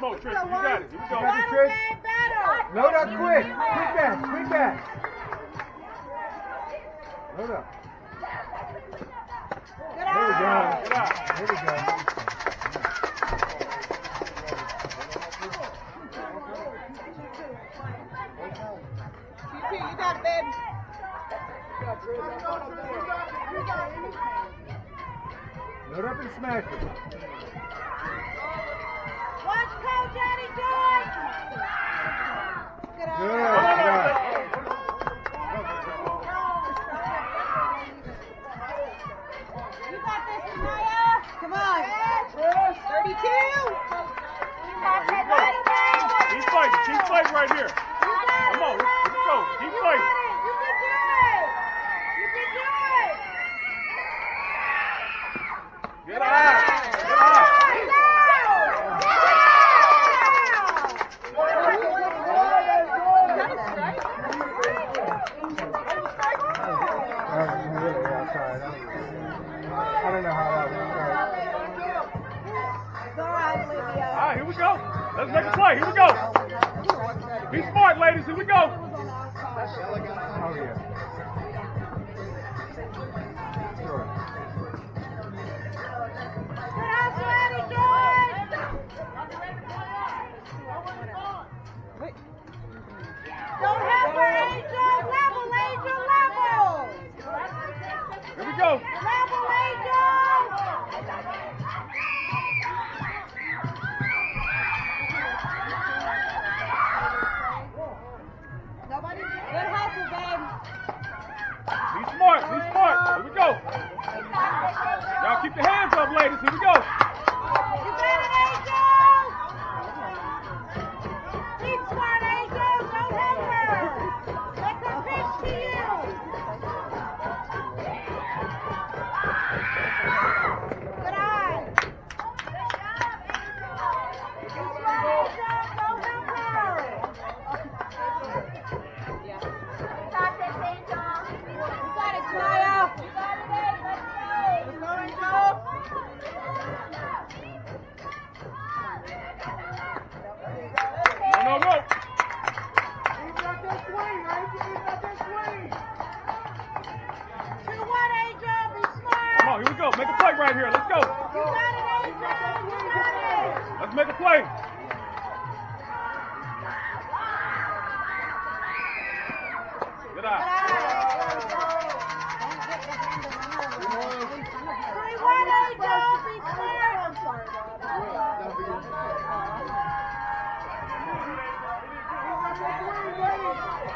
smoke, Tristan. You got it. Here we go. Got it, Trish. Load up quick. Quick back. Quick back. Load up. There we go. Get out. There we go. You got it, babe. Load up and smash it. Watch Coach Eddie do it. Good. Good. You got this, Maya. Come on. 32. Keep fighting. Keep fighting right here. Come on. Let's go. Keep fighting. You can do it. You can do it. Get out. Get out. I don't know how that All right, here we go. Let's make a play. Here we go. Be smart, ladies. Here we go. Oh, yeah. Sure. Don't have her, Angel. Level, Angel, level. Here we go. Level, Angel. Good hustle, babe. Be smart. Be smart. Here we go. Y'all keep your hands up, ladies. Here we go. You got it, Angel. Be smart, Angel. Don't help her. Let her pitch to you. Good eye. Be smart, Angel. Don't help her. You got it, Maya. You got it, Abe. Let's go. Let's go, No, no, no. He's got that swing, right? He's got that swing. 2-1, Angel. Be smart. Come on, here we go. Make a play right here. Let's go. You got it, Angel. You got it. Let's make a play. Get out. 3-1, Angel. Be smart.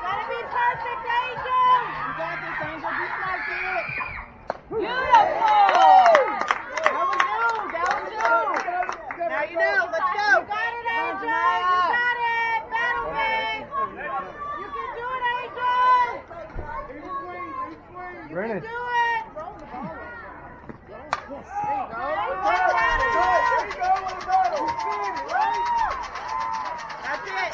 Gotta be perfect, Angel. You got this, Angel. Be smart, kid. Beautiful. That was you. Now you know. Let's go. You got it, Angel. You got it. Battle man. You can do it, Angel. Brennan. Do it. That's it.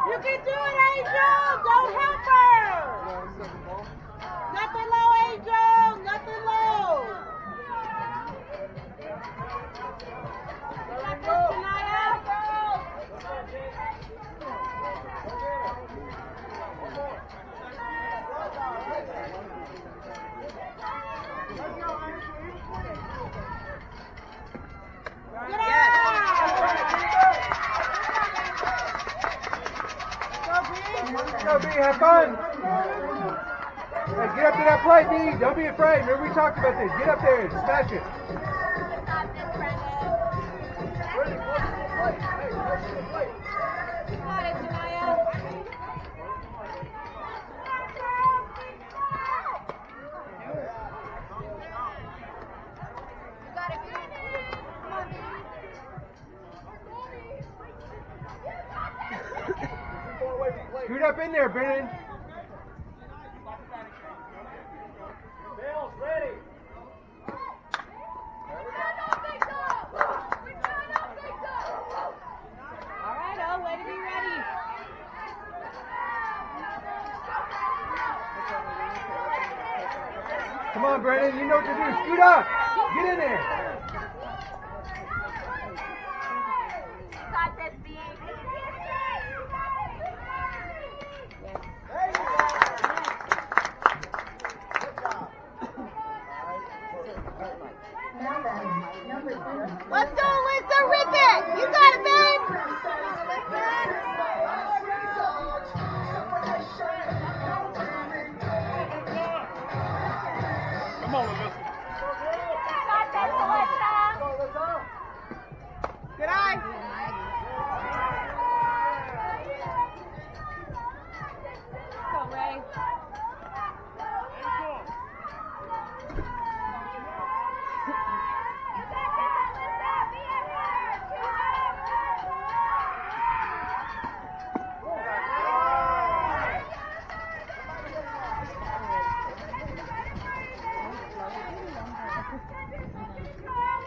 You can do it, Angel. Don't help her. Nothing low, Angel. Nothing low. Go like this, Tanaya. Get Go, B. Have fun. Hey, get up to that plate, B. Don't be afraid. Remember we talked about this. Get up there and smash it. You got it, Tanaya. Scoot up in there, Brennan. Bill's ready. All right, oh, way to be ready. Come on, Brennan. You know what to do. Scoot up. Get in there. Let's go, Lisa. Rip it. You got it, babe. Come on, Alyssa. Good eye. Go, Ray.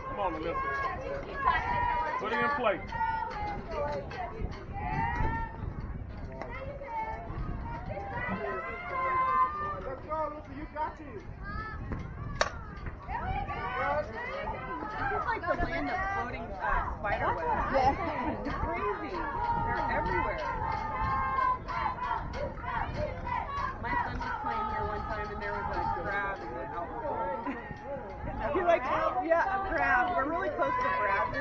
Come on, Alyssa. Put it in play. Let's go, Lucy. You got this. It's like the land of floating spider webs. It's crazy. They're everywhere. My son was playing here one time and there was a crab in the outfield. He like, yeah, a crab. We're really close to crabs.